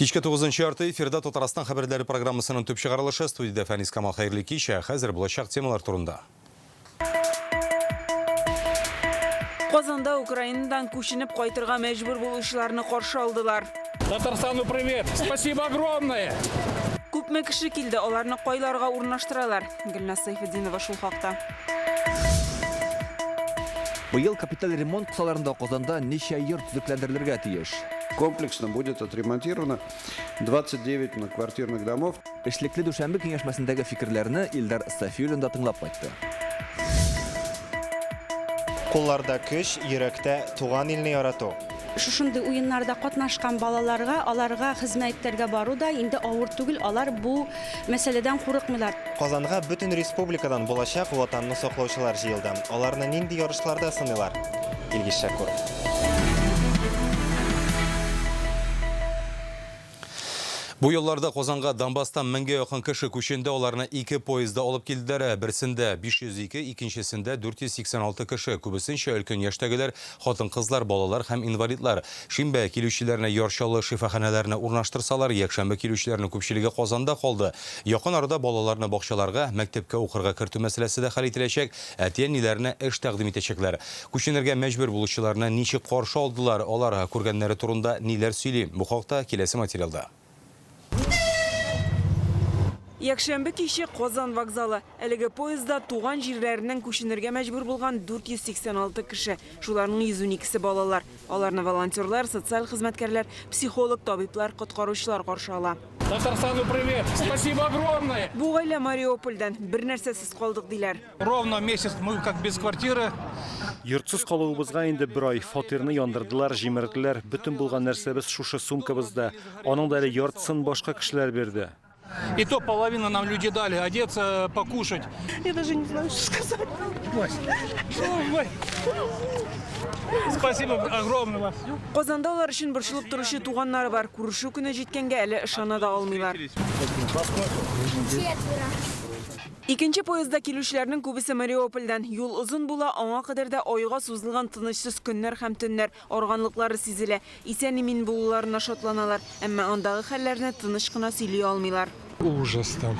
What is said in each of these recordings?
Кичке 9-нчы арты эфирда Татарстан хәбәрләре программасының төп чыгарылышы студияда Фәнис Камал хәерле кичә, хәзер булачак темалар турында. Казанда Украинадан күченеп кайтырга мәҗбүр булучыларны каршы алдылар. Татарстану привет! Спасибо огромное! Күпме кеше килде, аларны кайларга урнаштыралар. Гөлнас Сайфетдинова шул хакта. Быел капиталь ремонт кысаларында Казанда нече йорт төзекләндерелергә тиеш. Комплексно будет отремонтировано 29 многоквартирных домов. Эшлекле дүшәмбе киңәшмәсендәге фикерләрне Илдар Сафиуллин да тыңлап кайтты. Кулларда көч, йөрәктә туган илне ярату. Шушындай уеннарда катнашкан балаларга, аларга хезмәттәргә бару да инде авыр түгел, алар бу мәсьәләдән курыкмыйлар. Казанга бөтен республикадан булачак ватанны саклаучылар җыелды. Аларны нинди ярышларда сыныйлар? Илгиз Шәкүров. Бу елларда Казанга Донбасстан 1000-гә якын кеше күченде, аларны 2 поездда алып килделәр. Берсендә 502, икенчесендә 486 кеше. Күбесенчә өлкән яшьтәгеләр, хатын-кызлар, балалар һәм инвалидлар. Шимбә килүчеләрне яршалы шифаханәләрне урнаштырсалар, якшәмбе килүчеләрнең күпчелеге Казанда калды. Якын арада балаларны бакчаларга, мәктәпкә укырга кертү мәсьәләсе дә хәл ителәчәк. Әтиәниләрне эш тәкъдим итәчәкләр. Күченергә мәҗбүр булучыларны ничек каршы алдылар, алар күргәннәре турында ниләр сөйли? Бу хакта киләсе материалда. Якшәмбе киче Казан вокзалы. Әлеге поездда туган җирләреннән күченергә мәҗбүр булган 486 кеше. Шуларның 112-се балалар. Аларны волонтерлар, социаль хезмәткәрләр, психолог, табиблар, коткаручылар каршы ала. Татарстану привет! Спасибо огромное! Бу гаилә Мариупольдән бер нәрсәсез калдык диләр. Ровно месяц мы как без квартиры. Йортсыз калуыбызга инде бер ай. Фатирны яндырдылар, җимерделәр. Бөтен булган нәрсәбез шушы сумкабызда. Аның да әле яртысын башка кешеләр бирде. И то половину нам люди дали, одеться, покушать. Я даже не знаю, что сказать. Ой. Спасибо огромное. Казанда алар өчен борчылып торучы туганнары бар. Күрешү көне җиткәнгә әле ышана да алмыйлар. Икенче поездда килүчеләрнең күбесе Мариупольдән. Юл озын була, аңа кадәр дә айга сузылган тынычсыз көннәр һәм төннәр, арганлыклары сизелә. Исән-имин булуларына шатланалар, әмма андагы хәлләрне тыныч кына сөйли алмыйлар. Ужас там,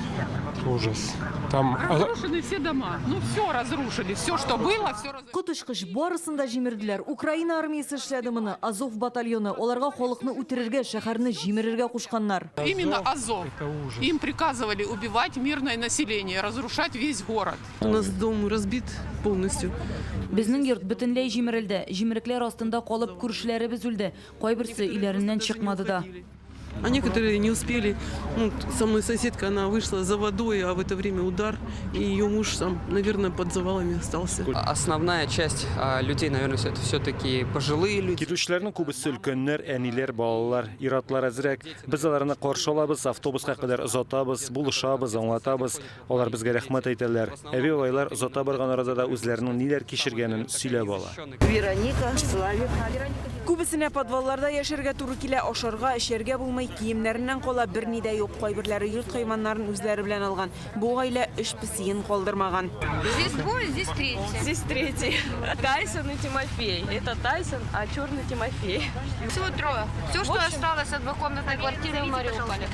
ужас. Там разрушены все дома. Ну все разрушили, все, что было, все разрушили. Котышкыш барысында җимерделәр. Украина армиясе эшләде моны. Азов батальоны. Аларга халыкны үтерергә, шәһәрне җимерергә кушканнар. Именно Азов. Им приказывали убивать мирное население, разрушать весь город. У нас дом разбит полностью. Безнең йорт бөтенләй җимерелде. Җимерекләр астында калып күршеләребез үлде. Кайберсе иләреннән чыкмады да. А некоторые не успели. Со мной соседка, она вышла за водой, а в это время удар. И ее муж сам, наверное, под завалами остался. Основная часть людей, наверное, это все-таки пожилые люди. Килүчеләрнең күбесе өлкәннәр, әниләр, балалар, иратлар әзрәк. Без аларны каршы алабыз, автобуска кадәр озатабыз, булышабыз, аңлатабыз. Алар безгә рәхмәт әйтәләр. Әби байлар озата барган арада да үзләренең ниләр кичергәнен сөйләп ала. Вероника, Славик. Күбесенә подвалларда яшәргә туры килә, ашарга, эчәргә булмый, киемнәреннән кала берни дә юк. Кайберләре йорт хайваннарын үзләре белән алган. Бу гаилә 3 песиен калдырмаган. Здесь двое, здесь третий. Здесь третий. Тайсон и Тимофей. Это Тайсон, а черный Тимофей. Всего трое. Все, что осталось от двухкомнатной квартиры в Мариуполе.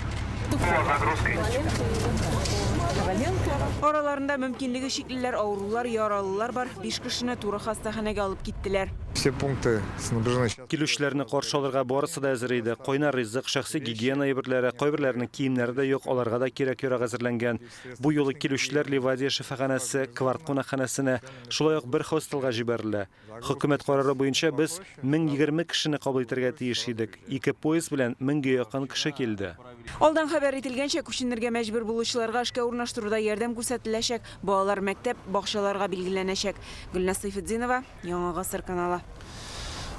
Араларында мөмкинлеге шиклеләр, авырулар, яралылар бар. 5 кешене туры хастаханәгә алып киттеләр. Все пункты снабжены. Килүчеләрне каршы алырга барысы да әзер иде. Кайнар ризык, шәхси гигиена әйберләре, кайберләрнең киемнәре дә юк, аларга да кирәк-ярак әзерләнгән. Бу юлы килүчеләр Ливадия шифаханәсе, Кварт кунакханәсенә, шулай ук бер хостелга җибәрелә. Хөкүмәт карары буенча без 1020 кешене кабул итәргә тиеш идек. 2 поезд белән 1000-гә якын кеше килде. Алдан хәбәр ителгәнчә, күченергә мәҗбүр булучыларга эшкә урнаштыруда ярдәм күрсәтеләчәк, балалар мәктәп, бакчаларга билгеләнәчәк. Гөлнас Сайфетдинова, Яңа гасыр каналы.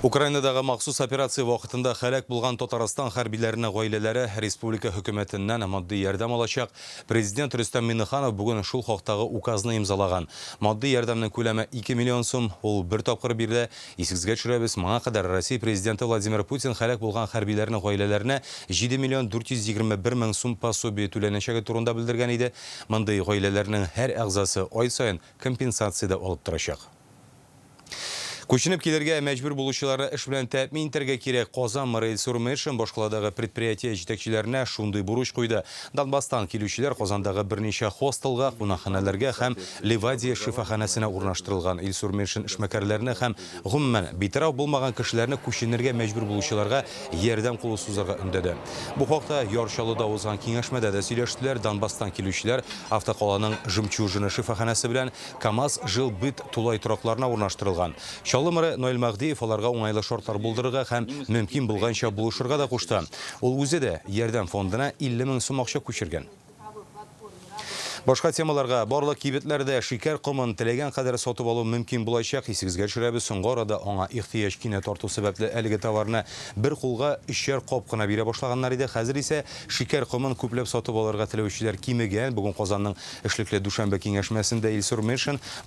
Украинадагы махсус операция вакытында хәлак булган Татарстан хәрбиләренә гаиләләре республика хөкүмәтеннән матди ярдәм алачак. Президент Рөстәм Миңнеханов бүген шул хактагы указны имзалаган. Матди ярдәмнең күләме 2 миллион сум, ул бер тапкыр бирде. Исегезгә төшерәбез, моңа кадәр Россия президенты Владимир Путин хәлак булган хәрбиләрнең гаиләләренә 7 миллион 421 мең сум пособие түләнәчәге турында белдергән иде. Мондый гаиләләрнең һәр әгъзасы ай саен компенсация да алып торачак. Көченеп келерге мәҗбүр булучыларны эш белән тәэмин итәргә кирәк. Казан мэрия Илсур башкаладагы предприятие җитәкчеләренә шундый бурыч куйды. Донбасстан килүчеләр Казандагы берничә хостелга, кунакханәләргә һәм Ливадия шифаханәсенә урнаштырылган. Илсур эшмәкәрләренә һәм гомумән битараф булмаган кешеләрне күченергә мәҗбүр булучыларга ярдәм кулы сузарга өндәде. Бу хакта Яршалыда узган киңәшмәдә дә сөйләштеләр. Донбасстан килүчеләр автокаланың Жемчужина шифаханәсе белән КамАЗ жилбыт тулай торакларына урнаштырылган. Чаллы мэры Ноэль Мәхдиев аларга уңайлы шартлар булдырырга һәм мөмкин булганча булышырга да кушты. Ул үзе дә ярдәм фондына 50 000 сум акча күчергән. Башка темаларга барлык кибетләрдә шикәр комын теләгән кадәр сатып алу мөмкин булачак. Исегезгә төшерәбез, соңгы арада аңа ихтыяҗ кинәт арту сәбәпле әлеге товарны бер кулга 3 коп кына бирә башлаганнар иде. Хәзер исә шикәр комын күпләп сатып алырга теләүчеләр кимегән. Бүген Казанның эшлекле Дүшәмбе киңәшмәсендә Илсур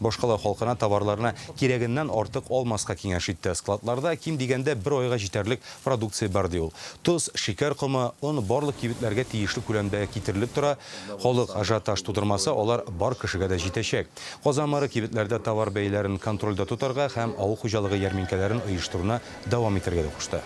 башкала халкына товарларны кирәгеннән артык алмаска киңәш итте. Складларда ким дигәндә 1 айга җитәрлек продукция бар ди ул. Тоз, шикәр комы, он барлык кибетләргә тиешле күләмдә китерелеп тора. Халык ажиотаж олар бар кешегә дә җитәчәк. Казан мэры кибетләрдә товар бәяләрен контрольдә тотарга һәм авыл хуҗалыгы ярминкәләрен оештыруны дәвам итәргә кушты.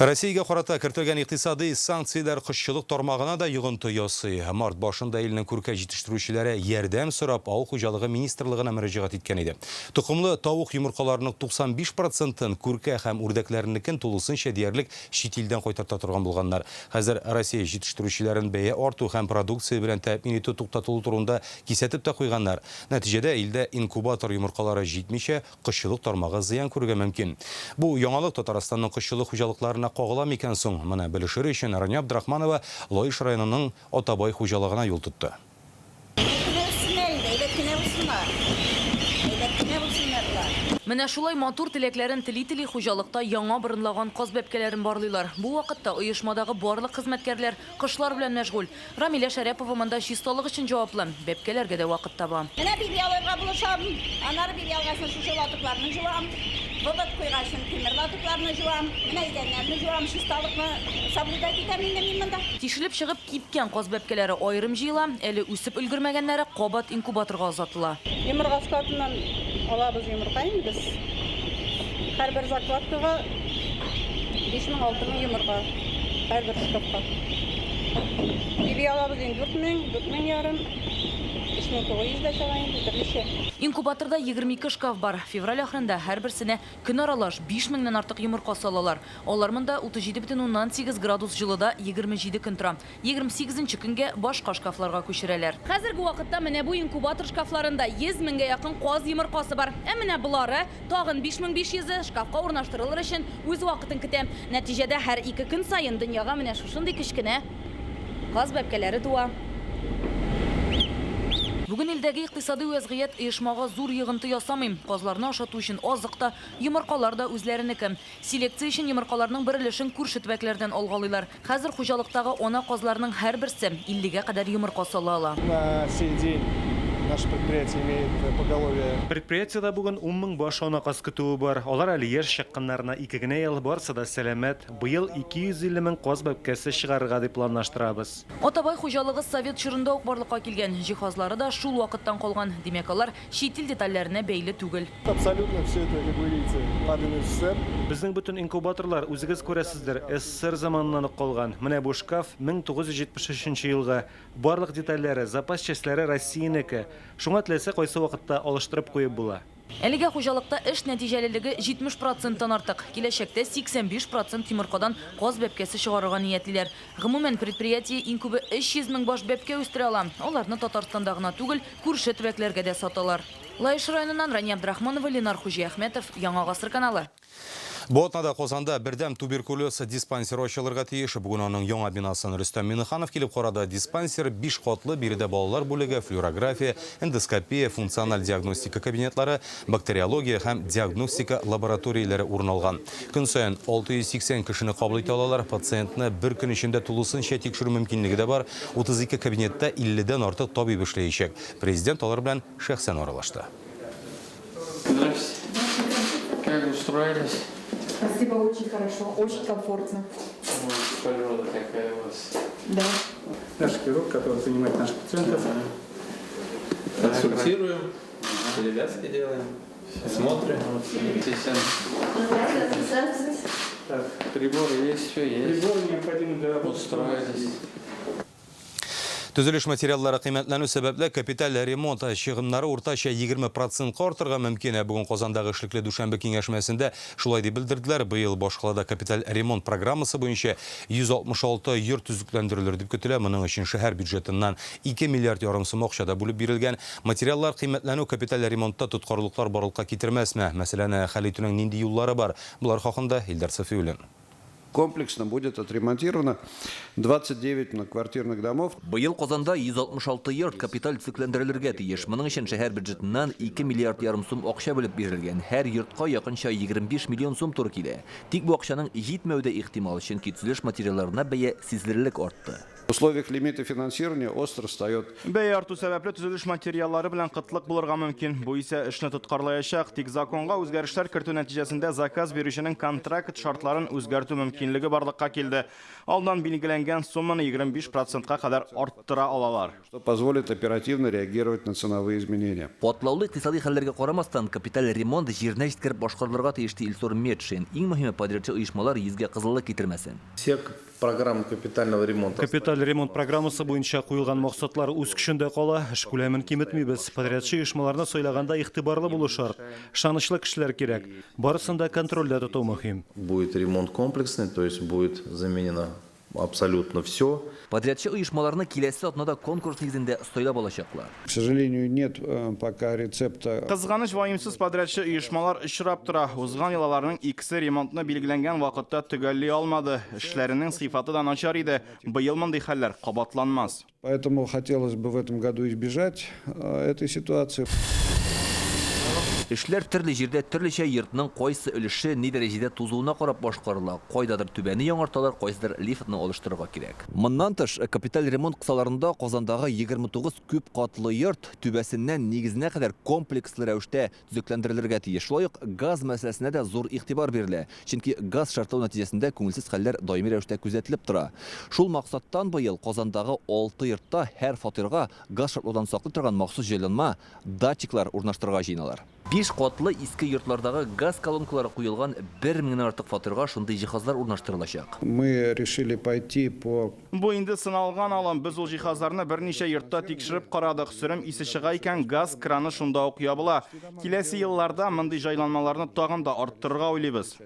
Россиягә карата кертелгән икътисади санкцияләр кышчылык тармагына да йогынты ясый. Март башында илнең күркә җитештерүчеләре ярдәм сорап авыл хуҗалыгы министрлыгына мөрәҗәгать иткән иде. Тукымлы тавык йомыркаларының 95%-ын күркә һәм үрдәкләрнекен тулысынча диярлек чит илдән кайтарта торган булганнар. Хәзер Россия җитештерүчеләрен бәя арту һәм продукция белән тәэмин итү туктатылу турында кисәтеп тә куйганнар. Нәтиҗәдә илдә инкубатор йомыркалары җитмичә кышчылык тармагы зыян күрергә мөмкин. Бу яңалык Татарстанның кышчылык хуҗалыкларына кагыла микән соң? Моны белешер өчен Рания Абдрахманова Лоиш районының Атабай хуҗалыгына юл тотты. Менә шулай матур теләкләрен тели хуҗалыкта яңа борынлаган каз бәбкәләрен барлыйлар. Бу вакытта оешмадагы барлык хезмәткәрләр кышлар белән мәшгуль. Рамилә Шәрәпова монда чисталык өчен җаваплы. Бәбкәләргә дә вакыт таба. Менә бияларга булышам, анары биялгасын шушы латыкларны җуам, бобат куйгасын тимер латыкларны җуам, менә идәннәрне җуам, чисталыкны соблюдать итәм инде мин монда. Тишелеп чыгып кипкән каз бәбкәләре аерым җыела, әле үсеп өлгермәгәннәре кабат инкубаторга озатыла. Йомырка складыннан алабыз йомырка инде. Һәрбер закладкага 5,000-6,000 йомырка. Һәрбер шкафка. Биби алабыз инде 4,000 ярым. 5,900 да чыга инде төрлечә. Инкубаторда 22 шкаф бар. Февраль ахырында һәрберсенә көн аралаш 5000-нән артык йомырка салалар. Алар монда 37,8 градус җылыда 27 көн тора. 28нче көнгә башка шкафларга күчерәләр. Хәзерге вакытта менә бу инкубатор шкафларында 100 меңгә якын каз йомыркасы бар. Ә менә булары тагын 5500 шкафка урнаштырылыр өчен үз вакытын көтә. Нәтиҗәдә һәр 2 көн сайын дөньяга менә шушындый кечкенә каз бәбкәләре туа. Бүген илдәге икътисади вазгыять оешмага зур йогынты ясамый. Казларны ашату өчен азык та, йомыркалар да үзләренеке. Селекция өчен йомыркаларның бер өлешен күрше төбәкләрдән алгалыйлар. Хәзер хуҗалыктагы ана казларның һәрберсе 50гә кадәр йомырка сала ала. На сей день наше предприятие имеет поголовье. Предприятиедә бүген 10 000 баш ана каз көтүе бар. Алар әле яшь чыкканнарына 2 генә ел барса да сәламәт. Быел 250 000 каз бәбкәсе чыгарырга дип планлаштырабыз. Атабай хуҗалыгы совет чорында ук барлыкка килгән. Җиһазлары да шул вакыттан калган. Димәк, алар чит ил детальләренә бәйле түгел. Абсолютно все это, как вы видите, падает в СССР. Безнең бөтен инкубаторлар үзегез күрәсездер, СССР заманыннан ук калган. Менә бу шкаф 1973 елга. Барлык детальләре, запас частьләре Россиянеке. Шуңа теләсә кайсы вакытта алыштырып куеп була. Әлегә хуҗалыкта эш нәтиҗәлелеге 70%-тан артык. Киләчәктә 85% йомыркадан каз бәбкәсе чыгарырга ниятлиләр. Гомумән предприятие иң күбе 300 000 баш бәбкә үстерә ала. Аларны Татарстанда гына түгел, күрше төбәкләргә дә саталар. Лоиш районыннан Рания Абдрахманова, Ленар Хуҗиәхмәтов, Яңа гасыр каналы. Ботнада Казанда бердәм туберкулез диспансеры ачылырга тиеш. Бүген аның яңа бинасын Рөстәм Миннеханов килеп карады. Диспансер 5 катлы, биредә балалар бүлеге, флюорография, эндоскопия, функциональ диагностика кабинетлары, бактериология һәм диагностика лабораторияләре урын алган. Көн саен 680 кешене кабул итә алалар. Пациентны бер көн эчендә тулысынча тикшерү мөмкинлеге дә бар. 32 кабинетта 50дән артык табиб эшләячәк. Президент алар белән шәхсән аралашты. Как устроились? Спасибо, очень хорошо, очень комфортно. Природа такая у вас. Да. Наш хирург, который принимает наших пациентов. Консультируем, перевязки делаем. Смотрим. Так, приборы есть, все есть. Прибор необходим для работы. Устроились. Төзелеш материаллары кыйммәтләнү сәбәпле капиталь ремонт чыгымнары уртача 20% артырга мөмкин. Бүген Казандагы эшлекле дүшәмбе киңәшмәсендә шулай дип белдерделәр. Быел башкалада капиталь ремонт программасы буенча 166 йорт төзекләндерелер дип көтелә. Моның өчен шәһәр бюджетыннан 2 миллиард ярым сум акчада бүлеп бирелгән. Материаллар кыйммәтләнү капиталь ремонтта тоткарлыклар барлыкка китермәсме? Мәсәлән, хәл итүнең нинди юллары бар? Булар хакында Илдар Сафиуллин. Комплексно будет отремонтировано 29 многоквартирных домов. Быел Казанда 166 йорт капиталь төзекләндерелергә тиеш. Моның өчен шәһәр бюджетыннан 2 миллиард ярым сум акча бүлеп бирелгән. Һәр йортка якынча 25 миллион сум туры килә. Тик бу акчаның җитмәүдә ихтимал, чөнки төзелеш материалларына бәя сизелерлек артты. В условиях лимита финансирования остро встает. Бәя арту сәбәпле төзелеш материаллары белән кытлык булырга мөмкин. Бу исә эшне тоткарлаячак. Тик законга үзгәрешләр кертү нәтиҗәсендә заказ бирүченең контракт шартларын үзгәртү мөмкинлеге барлыкка килде. Алдан билгеләнгән сумманы 25%-ка кадәр арттыра алалар. Что позволит оперативно реагировать на ценовые изменения. Катлаулы икътисади хәлләргә карамастан капиталь ремонт җиренә җиткереп башкарылырга тиешле Илсур Медшин. Иң мөһиме подрядчы оешмалар йөзгә кызыллык китермәсен. Все программы капитального ремонта. Капиталь ремонт программасы буенча куелган максатлар үз көчендә кала. Эш күләмен киметмибез. Подрядчы оешмаларны сайлаганда игътибарлы булу шарт. Ышанычлы кешеләр кирәк. Барысында контрольдә тоту мөһим. Будет ремонт комплексный, то есть будет заменено абсолютно все. Подрядчы оешмаларны киләсе атнада конкурс нигезендә сайлап алачаклар. К сожалению, нет пока рецепта. Кызганыч ваемсыз подрядчы оешмалар очрап тора. Узган елларның икесе ремонтны билгеләнгән вакытта төгәлли алмады. Эшләренең сыйфаты да начар иде. Быел мондый хәлләр кабатланмас. Поэтому хотелось бы в этом году избежать этой ситуации. Эшләр төрле җирдә төрлечә йортның кайсы өлеше ни дәрәҗәдә тузуына карап башкарыла. Кайдадыр түбәне яңарталар, кайсыдыр лифтны алыштырырга кирәк. Моннан тыш, капиталь ремонт кысаларында Казандагы 29 күп катлы йорт түбәсеннән нигезенә кадәр комплекслы рәвештә төзекләндерелергә тиеш. Шулай ук газ мәсьәләсенә дә зур игътибар бирелә. Чөнки газ шартлау нәтиҗәсендә күңелсез хәлләр даими рәвештә күзәтелеп тора. Шул максаттан быел Казандагы 6 йортта һәр фатирга газ шартлаудан саклый торган махсус җайланма датчиклар урнаштырырга җыйналар. 5 катлы иске йортлардагы газ колонкалары куелган 1000-нән артык фатирга шундый җиһазлар урнаштырылачак. Мы решили пойти по... Бу инде сыналган алым. Без ул җиһазларны берничә йортта тикшереп карадык. Сөрем исе чыга икән, газ краны шунда ук ябыла. Киләсе елларда мондый җайланмаларны тагын да арттырырга уйлыйбыз.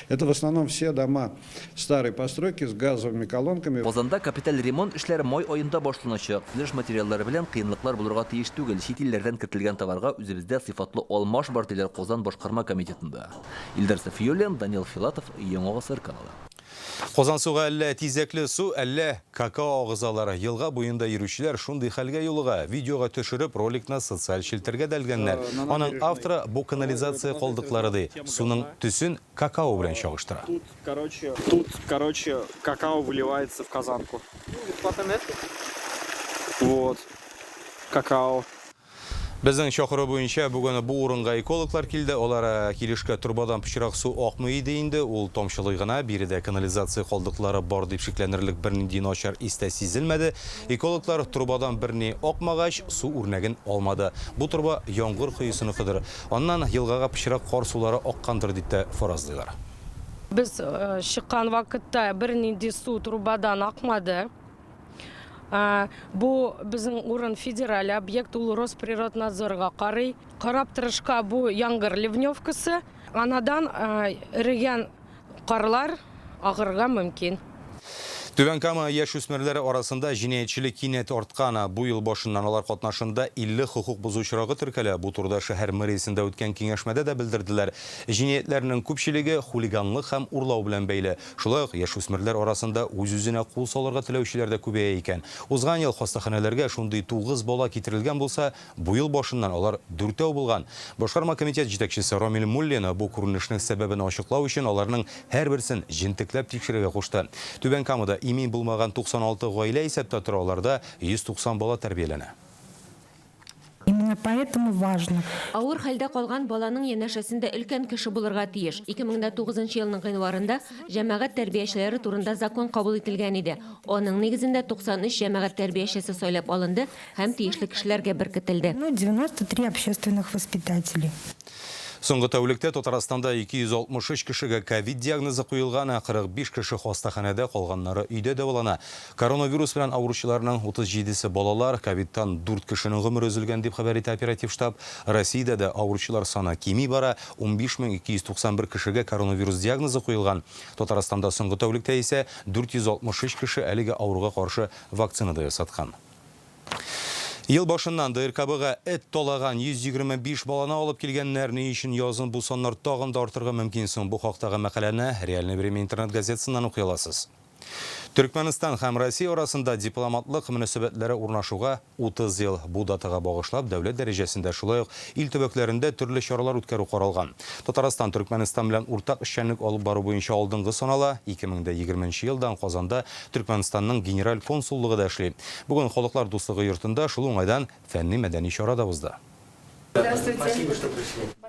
Это в основном все дома старой постройки с газовыми колонками. Казанда капиталь ремонт эшләре май аенда башланачак. Төзелеш материаллары белән кыенлыклар булырга тиеш түгел. Чит илләрдән кертелгән товарга үзебездә сыйфатлы алмаш бар диләр Казан башкарма комитетында. Илдар Сафиуллин, Данил Филатов, Яңа Гасыр каналы. Казан суга әллә тизәкле су, әллә какао агызалары. Елга буенда йөрүчеләр шундый хәлгә юлыга. Видеога төшереп, роликны социаль челтәргә дәлгәннәр. Аның авторы бу канализация калдыклары ди. Суның төсен какао белән чагыштыра. Тут, короче, какао выливается в казанку. Вот. Какао. Безнең чакыру буенча бүген бу урынга экологлар килде. Алар килешкә турбадан пычрак су акмый иде инде. Ул тамчылый гына, биредә канализация калдыклары бар дип шикләнерлек бернинди начар истә сизелмәде. Экологлар турбадан берни акмагач су үрнәген алмады. Бу турба яңгыр коесыныкыдыр. Аннан елгага пычрак кар сулары аккандыр дип тә фаразлыйлар. Без чыккан вакытта бернинди су трубадан акмады. Бу безнең урын федераль объект, ул Росприроднадзорга карый. Карап тырышка бу яңгыр ливневкасы. Анадан эрегән карлар агырга мөмкин. Түбән Кама яшүсмерләре арасында җинаятьчелек кинәт арткан. Бу ел башыннан алар катнашында 50 хукук бузучырагы теркәлә. Бу турыда шәһәр мэриясендә үткән киңәшмәдә дә белдерделәр. Җинаятләрнең күпчелеге хулиганлык һәм урлау белән бәйле. Шулай ук яшүсмерләр арасында үз-үзенә кул салырга теләүчеләр дә күбәя икән. Узган ел хастаханәләргә шундый 9 бала китерелгән булса, бу ел башыннан алар 4 булган. Башкарма комитет җитәкчесе Рамил Муллина бу күренешнең сәбәбен ачыклау өчен аларның һәрберсен җентекләп тикшерергә кушты. Түбән Камада имин булмаган 96 гаилә исәптә тора, аларда 190 бала тәрбияләнә. Именно поэтому важно. Авыр хәлдә калган баланың янәшәсендә өлкән кеше булырга тиеш. 2009 елның гыйнварында җәмәгать тәрбиячеләре турында закон кабул ителгән иде. Аның нигезендә 93 җәмәгать тәрбиячесе сайлап алынды һәм тиешле кешеләргә беркетелде. 93 общественных воспитателей. Соңғы тәулікте Татарстанда 263 кішіге ковид диагнозы қойылған, 45 кіші хостаханада қалғанлары үйде дәвалана. Коронавирус белән авыручыларның 37-сі балалар, ковидтан 4 кішінің ғымыр өзілген деп хабар итә оператив штаб. Россияда да авыручылар саны кеми бара, 15291 кішіге коронавирус диагнозы қойылған. Татарстанда соңғы тәулікте ise 463 кіші әліге ауруға қаршы вакцинада ясатқан. Ел башыннан ДРКБ-ға эт толаған 125 баланы алып келгеннәрне үшін язын бұл сонлар тағын да артырға мөмкинсің. Бұл хақтағы мәқаләне Реальное время интернет газетасынан оқи аласыз. Түркменстан һәм Россия арасында дипломатлык мөнәсәбәтләре урнашуга 30 ел. Бу датага багышлап дәүләт дәрәҗәсендә шулай ук ил төбәкләрендә төрле чаралар үткәрү каралган. Татарстан Түркменстан белән уртак эшчәнлек алып бару буенча алдынгы санала. 2020 елдан Казанда Түркменстанның генераль консуллыгы да эшли. Бүген халыклар дуслыгы йортында шул уңайдан фәнни-мәдәни чара да узды.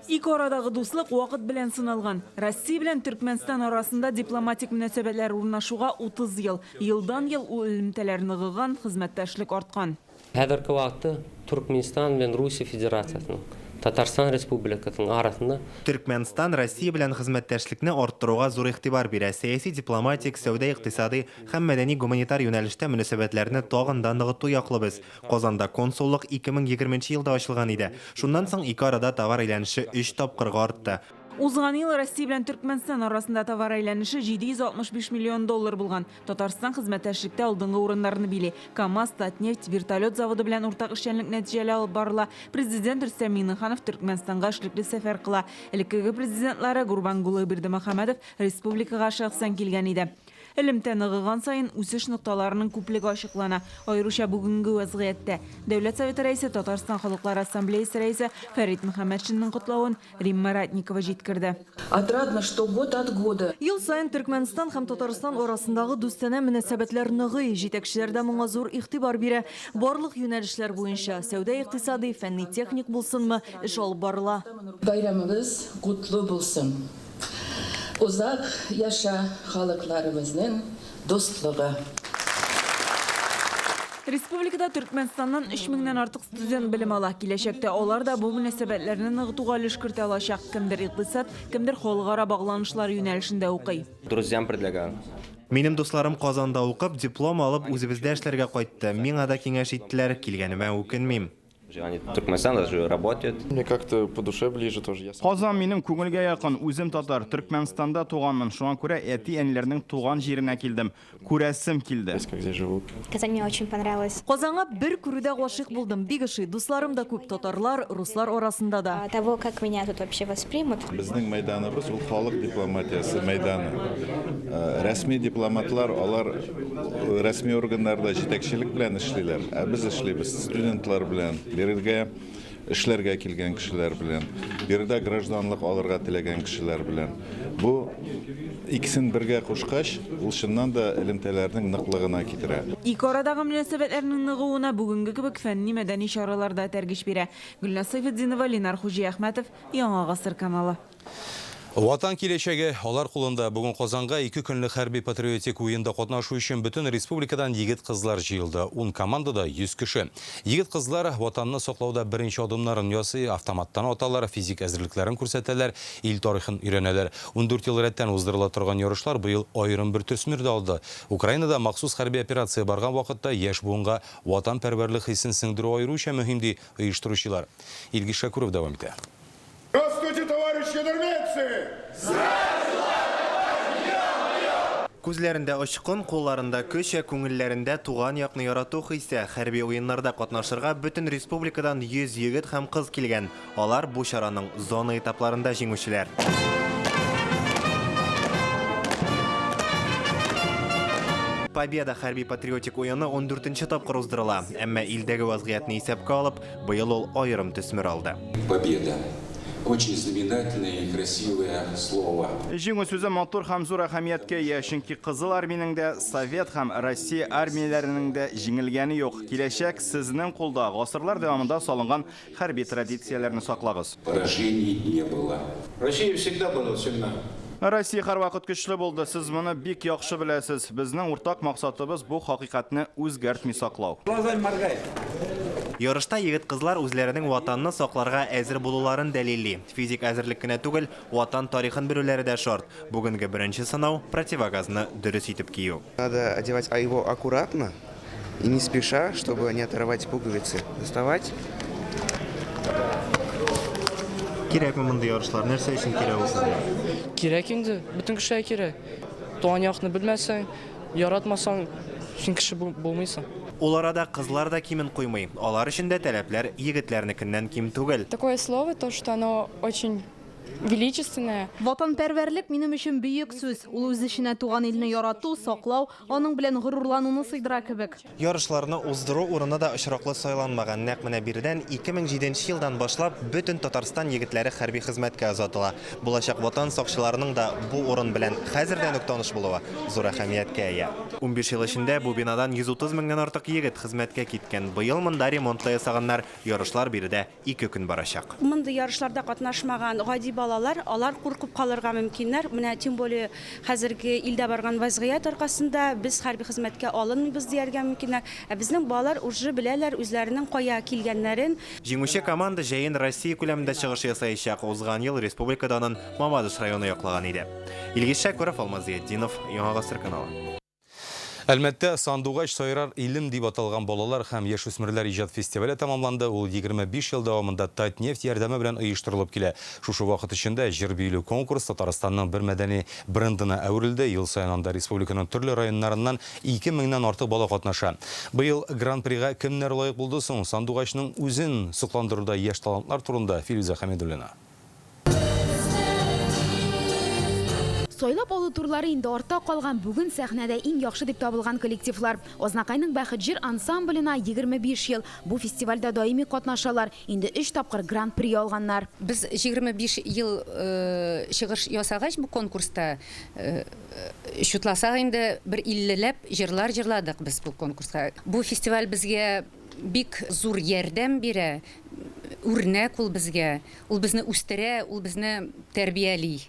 Ике арадагы дуслык вакыт белән сыналган. Россия белән Түркменстан арасында дипломатик мөнәсәбәтләр урнашуга 30 ел. Елдан-ел ул элемтәләр ныгыган, хезмәттәшлек арткан. Хәзерге вакытта Түркменстан белән Русия Федерациясының Татарстан Республикасының арасында Түркменстан Россия белән хезмәттәшлекне арттыруга зур игътибар бирә. Сәяси, дипломатик, сәүдә, икътисади һәм мәдәни гуманитар юнәлештә мөнәсәбәтләрне тагын да ныгыту яклыбыз. Казанда консуллык 2020 елда ачылган иде. Шуннан соң ике арада товар әйләнеше 3 тапкырга артты. Узган ел Россия белән Түркменстан арасында товар әйләнеше 765 миллион доллар булган. Татарстан хезмәттәшлектә алдынгы урыннарны били. КАМАЗ, Татнефть, вертолет заводы белән уртак эшчәнлек нәтиҗәле алып барыла. Президент Рөстәм Миңнеханов Түркменстанга эшлекле сәфәр кыла. Элеккеге президентлары Гурбангулы Бердимөхәммәдов республикага шәхсән килгән иде. Элемтә ныгыган сайын үсеш нокталарының күплеге ачыклана. Аеруча бүгенге вазгыятьтә Дәүләт Советы рәисе, Татарстан Халыклар Ассамблеясе рәисе Фәрит Мөхәммәтшинның котлавын Римма Ратникова җиткерде. Отрадно, что год от года. Ел сайын Түркменстан һәм Татарстан арасындагы дустанә мөнәсәбәтләр ныгый, җитәкчеләр дә моңа зур игътибар бирә. Барлык юнәлешләр буенча сәүдә, икътисади, фәнни, техник булсынмы, эш алып барыла. Байрамыбыз кутлы булсын. Узак яша халыкларыбызның достлыгы. Республикада Түркменстаннан 3000-нән артык студент белем ала. Киләчәктә алар да бу мөнәсәбәтләрне ныгытуга өлеш кертә алачак. Кемдер икътисад, кемдер халыкара багланышлар юнәлешендә укый. Друзьям предлагаю. Минем дусларым Казанда укып, диплом алып, үзебездә эшләргә кайтты. Миңа да киңәш иттеләр, килгәнемә үкенмим. Они в Туркменстане даже работают. Мне как-то по душе ближе тоже. Казан минем күңелгә якын, үзем татар, Түркменстанда туганмын. Шуңа күрә әти-әниләрнең туган җиренә килдем. Күрәсем килде. Как здесь живут. Казан мне очень понравилось. Казанга бер күрүдә гашык булдым. Бик ошый. Дусларым да күп, татарлар, руслар арасында да. Того, как меня тут вообще воспримут. Безнең мәйданыбыз ул халык дипломатиясы мәйданы. Рәсми дипломатлар, алар рәсми органнарда җитәкчелек белән эшлиләр. Без эшлибез студентлар белән. Бердә эшләргә килгән кешеләр белән, бердә гражданлык алырга теләгән кешеләр белән. Бу икесен бергә кушкач, ул шуннан да элемтәләрнең ныклыгына китерә. Ике арадагы мөнәсәбәтләрнең ныгуына бүгенге кебек фәнни-мәдәни чараларда тәргиш бирә. Гөлназ Сайфетдинова, Ленар Хуҗиәхмәтов, Яңа гасыр каналы. Ватан киләчәге алар кулында. Бүген Казанга 2 көнлек хәрби патриотик уенда катнашу өчен бөтен республикадан егет кызлар җыелды. 10 командада 100 кеше. Егет кызлар ватанны саклауда беренче адымнарын ясый, автоматтан аталар, физик әзерлекләрен күрсәтәләр, ил тарихын өйрәнәләр. 14 ел рәттән уздырыла торган ярышлар быел аерым бер төсмер дә алды. Украинада махсус хәрби операция барган вакытта яшь буынга ватан пәрвәрлек хисен сеңдерү аеруча мөһим ди оештыручылар. Илгиз Шакуров дәвам итә. Здравствуйте, товарищи норвежцы! Күзләрендә очкын, кулларында көчә, күңелләрендә туган якны ярату хисе. Хәрби уеннарда катнашырга бөтен республикадан 100 егет һәм кыз килгән. Алар бу чараның зона этапларында җиңүчеләр. Победа хәрби патриотик уены 14-нче тапкыр уздырыла. Әмма илдәге вазгыятны исәпкә алып, быел ул аерым төсмер алды. Победа. Очень знаменательное и красивое слово. Җиңү сүзе матур һәм зур әһәмияткә ия, чөнки Кызыл армиянең дә, Совет һәм Россия армияләренең дә җиңелгәне юк. Киләчәк сезнең кулда. Гасырлар дәвамында салынган хәрби традицияләрне саклагыз. Поражений не было. Россия всегда была сильна. Россия һәрвакыт көчле булды. Сез моны бик яхшы беләсез. Безнең уртак максатыбыз бу хакыйкатьне үзгәртми саклау. Ярышта егет-кызлар үзләренең ватанны сакларга әзер булуларын дәлилли. Физик әзерлек кенә түгел, ватан тарихын белүләре дә шарт. Бүгенге беренче сынау противогазны дөрес итеп кию. Надо одевать его аккуратно и не спеша, чтобы не оторвать пуговицы. Доставать. Кирәкме мондай ярышлар? Нәрсә өчен кирәк ул сезгә? Кирәк инде, бөтен кешегә кирәк. Туган якны белмәсәң, яратмасаң, син кеше булмыйсың. Ул арада кызлар да кимен куймый. Алар өчен дә таләпләр егетләрнекеннән ким түгел. Такое слово, то, что оно очень величественное. Ватанпәрвәрлек минем өчен бөек сүз. Ул үз эченә туган илне ярату, саклау, аның белән горурлануны сыйдыра кебек. Ярышларны уздыру урыны да очраклы сайланмаган. Нәкъ менә биредән 2007 елдан башлап бөтен Татарстан егетләре хәрби хезмәткә озатыла. Булачак ватан сакчыларының да бу урын белән хәзердән үк таныш булуы зур әһәмияткә ия. 15 ел эчендә бу бинадан 130 меңнән артык егет хезмәткә киткән. Быел монда ремонтлы ясаганнар. Ярышлар биредә 2 көн барачак. Монда ярышларда катнашмаган гади балалар, алар куркып калырга мөмкиннәр. Менә тем более хәзерге илдә барган вазгыять аркасында без хәрби хезмәткә алынмыйбыз дияргә мөмкиннәр. Безнең балалар уже беләләр үзләренең кая килгәннәрен. Җиңүче команда җәен Россия күләмендә чыгыш ясаячак. Узган ел республикадан Мамадыш районы яклаган иде. Илгиз Шәкүров, Алмазетдинов, Яңа Гасыр каналы. Әлмәттә Сандугач сайрар илем дип аталган балалар һәм яшүсмерләр иҗат фестивале тамамланды. Ул 25 ел дәвамында Татнефть ярдәме белән оештырылып килә. Шушы вакыт эчендә җыр бийле конкурс Татарстанның бер мәдәни брендына әверелде. Ел саен анда республиканың төрле районнарыннан 2000-нән артык бала катнаша. Быел гран-прига кемнәр лаек булды соң? Сандугачның үзен сокландыруда яшь талантлар турында Филүзә Хәмидуллина. Сойлап алу турлары инде артта калган, бүген сәхнәдә иң яхшы дип табылган коллективлар. Ознакайның Бәхет җыр ансамблена 25 ел бу фестивальдә даими катнашалар. Инде 3 тапкыр гран-при алганнар. Без 25 ел чыгыш ясагач бу конкурста шутласак инде бер 50ләп җырлар җырладык без бу конкурска. Бу фестиваль безгә бик зур ярдәм бирә. Үрнәк ул безгә. Ул безне үстерә, ул безне тәрбияли.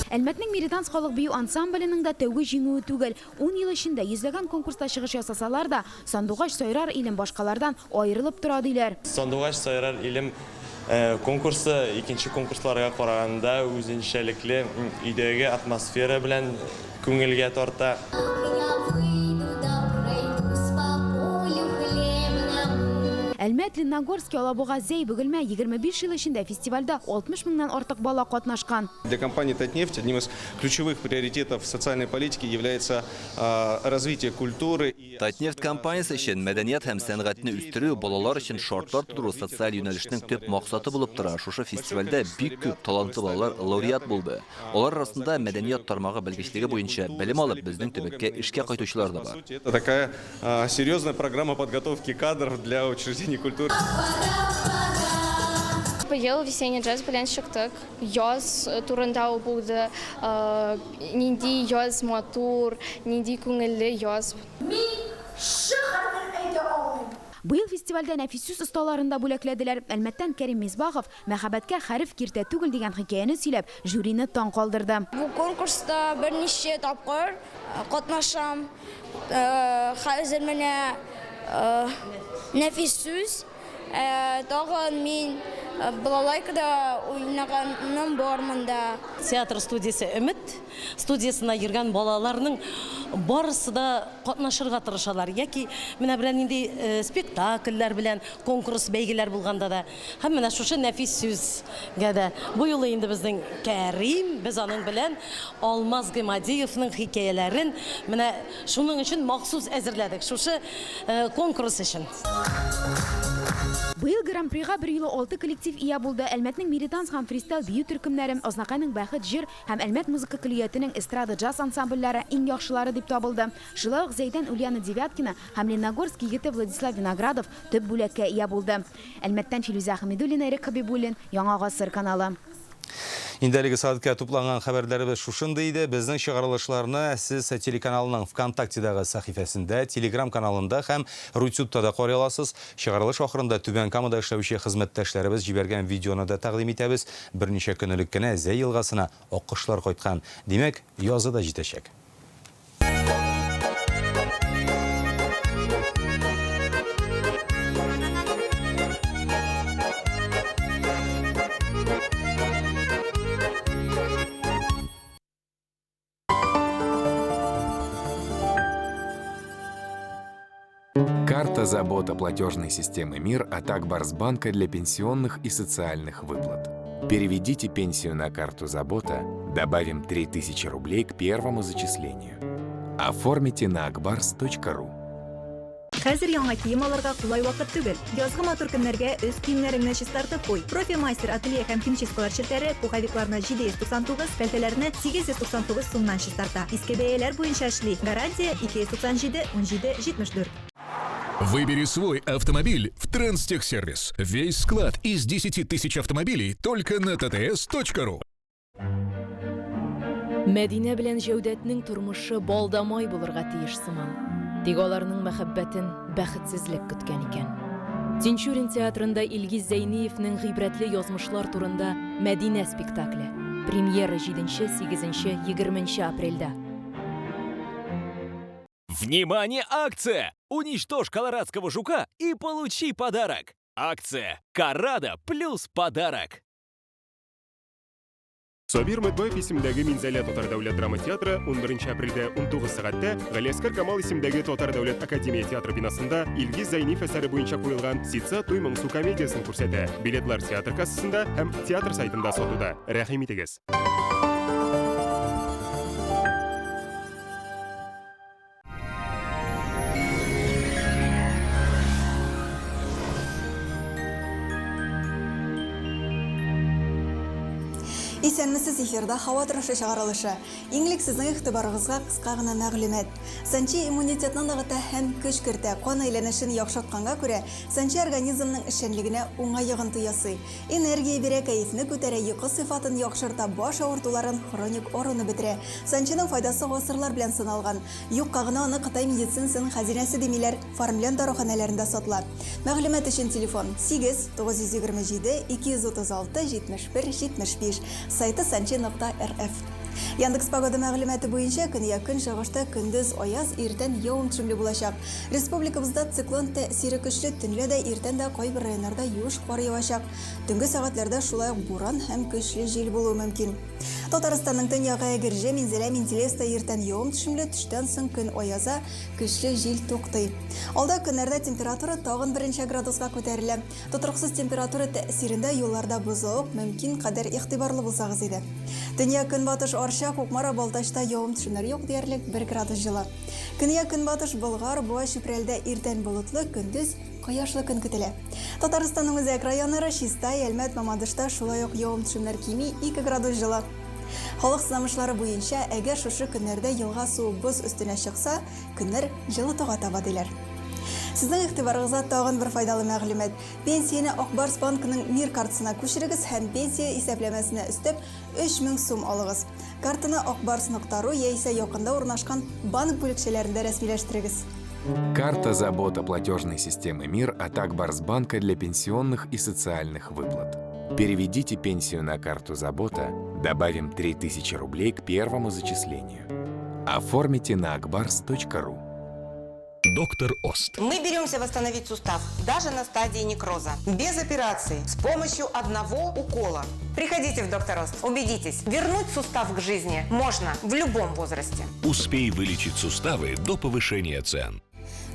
Әлмәтнең Мериданс халык бию ансамбленың да тәүге җиңүе түгел. 10 ел эчендә йөзләгән конкурста чыгыш ясасалар да, Сандугач сайрар илем башкалардан аерылып тора диләр. Сандугач сайрар илем конкурсы икенче конкурсларга караганда үзенчәлекле идеге атмосфера белән күңелгә тарта. Әлмәт, Лениногорск, Алабуга, Зей, Бөгелмә 25 ел эчендә фестивальдә 60 меңнән артык бала катнашкан. Для компании «Татнефть» одним из ключевых приоритетов социальной политики является развитие культуры. Татнефть компаниясе өчен мәдәният һәм сәнгатьне үстерү, балалар өчен шартлар тудыру социаль юнәлешнең төп максаты булып тора. Шушы фестивальдә бик күп талантлы балалар лауреат булды. Алар арасында мәдәният тармагы белгечлеге буенча белем алып, безнең төбәккә эшкә кайтучылар да бар. Это такая серьезная программа подготовки кадров для учреждений культуры. Быел весенний джаз белән чыктык. Яз турында булды. Нинди яз матур, нинди күңелле яз. Быел фестивальдә нәфис осталарында бүләкләделәр. Әлмәттән Кәрим Мисбахов мәхәббәткә хәреф киртә түгел дигән хикәяне сөйләп, жюрины таң калдырды. Бу конкурста берничә тапкыр катнашам. Хәзер менә нәфис сүз. Тагын мин балалайкада уйнаганым бармында. Театр студиясе Өмет студиясына йөргән балаларның барысы да катнашырга тырышалар. Яки менә белән инде спектакльләр белән конкурс бәйгеләр булганда да. Һәм менә шушы нәфис сүзгә дә бу юлы инде безнең Кәрим, без аның белән Алмаз Гыймадиевның хикәяләрен менә шуның өчен махсус әзерләдек. Шушы конкурс өчен. Быел гран-прига 1 елы 6 коллектив ия булды. Әлмәтнең Мериданс һәм фристайл бию төркемнәре, Ознакайның Бәхет җыр һәм Әлмәт музыка коллективының эстрада джаз ансамбльләре иң яхшылары дип табылды. Шулай ук Зәйдән Ульяна Девяткина һәм Лениногорск егете Владислав Виноградов төп бүләккә ия булды. Әлмәттән Филүзә Хәмидуллина, Ирек Хәбибуллин, Яңа Гасыр каналы. Инделеге сәгатькә тупланган хәбәрләребез шушындый иде. Безнең чыгарылышларны сез телеканалының ВКонтактедагы сәхифәсендә, Телеграм каналында һәм Рутюбта да карый аласыз. Чыгарылыш ахырында Түбән Камада эшләүче хезмәттәшләребез җибәргән видеоны да тәкъдим итәбез. Берничә көн элек кенә Зәй елгасына аккышлар кайткан. Димәк, язы да җитәчәк. Карта забота платежной системы МИР от Акбарсбанка для пенсионных и социальных выплат. Переведите пенсию на карту забота, добавим 3000 рублей к первому зачислению. Оформите на akbars.ru. Хәзер яңа кием алырга кулай вакыт түгел. Язгы матур көннәргә үз киемнәреңне чистартып куй. Профимастер ателье һәм химчисткалар челтәре пуховикларны 799, пәлтәләрне 899 сумнан чистарта. Иске бәяләр буенча эшли. Гарантия 297 17 74. Выбери свой автомобиль в Транстехсервис. Весь склад из 10 тысяч автомобилей только на tts.ru. Мәдинә белән Җәүдәтнең тормышы балдамай булырга тиеш сыман. Тик аларның мәхәббәтен бәхетсезлек көткән икән. Тинчурин театрында Илгиз Зәйниевнең гыйбрәтле язмышлар турында Мәдинә спектакле. Премьера 7-8-20 апрельдә. Внимание, акция! Уничтожь колорадского жука и получи подарок. Акция «Карада плюс подарок». Сабир Мәтбаев исемдәге Минзәлә Татар дәүләт драма театры 11 апрельдә 19 сәгатьтә Галиәскәр Камал исемдәге Татар дәүләт академия театры бинасында Илгиз Зәйниев әсәре буенча куелган Ситса туй моңсу комедиясын күрсәтә. Билетлар театр кассасында һәм театр сайтында сатуда. Рәхим итегез. Исәнмесез эфирда һава торышы чыгарылышы. Иңлек сезнең игътибарыгызга кыска гына мәгълүмат. Санчи иммунитетны ныгыта һәм көч кертә. Кан әйләнешен яхшыртканга күрә, санчи организмның эшчәнлегенә уңай йогынты ясый. Энергия бирә, кәефне күтәрә, йокы сыйфатын яхшырта, баш авыртуларын, хроник авыруны бетерә. Санчиның файдасы гасырлар белән сыналган. Юкка гына аны Кытай медицинасының хәзинәсе димиләр, Фармлен даруханәләрендә сатыла. Мәгълүмат өчен телефон 8 927 236 71 75. Сайты sanchi.rf. Яндекс погода мәгълүматы буенча көньяк көнчыгышта көндез аяз, иртән явым-төшемле булачак. Республикабызда циклон тәэсире көчле, төнлә дә иртән дә кайбер районнарда юеш кар явачак. Төнге сәгатьләрдә шулай ук буран һәм көчле җил булуы мөмкин. Татарстанның төньягы Әгерҗе, Минзәлә, Минтилеста иртән явым-төшемле, төштән соң көн аяза, көчле җил туктый. Алда көннәрдә температура тагын 1 градуска күтәрелә. Тотрыксыз температура тәэсирендә юлларда бозылык мөмкин кадәр игътибарлы булсагыз иде. Төньяк көнбатыш Арча, Кукмара, Балтачта явым-төшемнәр юк диярлек 1 градус җылы. Көньяк көнбатыш Болгар, Буа, Чүпрәлдә иртән болытлы, көндез кояшлы көн көтелә. Татарстанның үзәк районнары Чистай, Әлмәт, Мамадышта шулай ук явым-төшемнәр кими 2 градус җылы. Халык сынамышлары буенча, әгәр шушы көннәрдә елга суы боз өстенә чыкса, көннәр җылытуга таба диләр. Сезнең игътибарыгызга тагын бер файдалы мәгълүмат. Пенсияне Акбарсбанкның МИР картасына күчерегез һәм пенсия исәпләмәсенә өстәп 3000 сум алыгыз. Картаны akbars.ru яисә якында урнашкан банк бүлекчәләрендә рәсмиләштерегез. Карта забота платежной системы МИР от Акбарсбанка для пенсионных и социальных выплат. Переведите пенсию на карту забота, добавим 3000 рублей к первому зачислению. Оформите на akbars.ru. Доктор Ост. Мы беремся восстановить сустав даже на стадии некроза. Без операции, с помощью одного укола. Приходите в Доктор Ост. Убедитесь, вернуть сустав к жизни можно в любом возрасте. Успей вылечить суставы до повышения цен.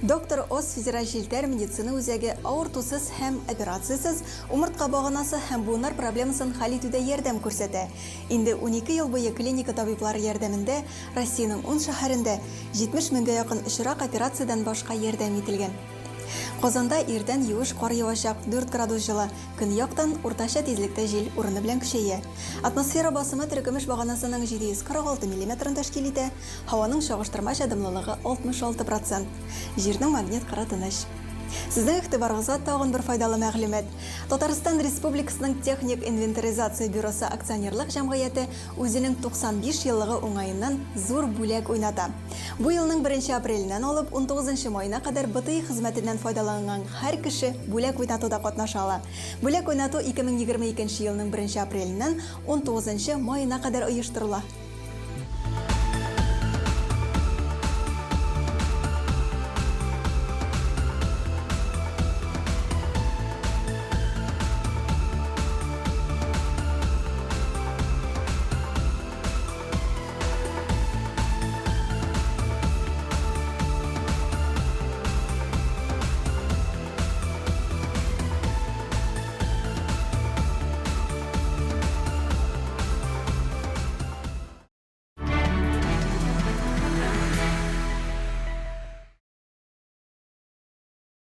Доктор Ост федераль җилтәр медицина үзәге авыртусыз һәм операциясыз умыртка баганасы һәм буыннар проблемасын хәл итүдә ярдәм күрсәтә. Инде 12 ел буе клиника табиблары ярдәмендә Россиянең 10 шәһәрендә 70 меңгә якын очрак операциядән башка ярдәм ителгән. Казанда иртән юеш кар явачак, 4 градус җылы, көньяктан уртача тизлектә җил урыны белән көчәя. Атмосфера басымы теркемеш баганасының 746 мм тәшкил итә, һаваның чагыштырмача дымлылыгы 66%. Җирнең магнит кыры тыныч. Сезнең игътибарыгызга тагын бер файдалы мәгълүмат. Татарстан Республикасының техник инвентаризация бюросы акционерлык җәмгыяте үзенең 95 еллыгы уңаеннан зур бүләк уйната. Бу елның 1 апреленнән алып 19 майына кадәр БТИ хезмәтеннән файдаланган һәр кеше бүләк уйнатуда катнаша ала. Бүләк уйнату 2022 елның 1 апреленнән 19 майына кадәр оештырыла.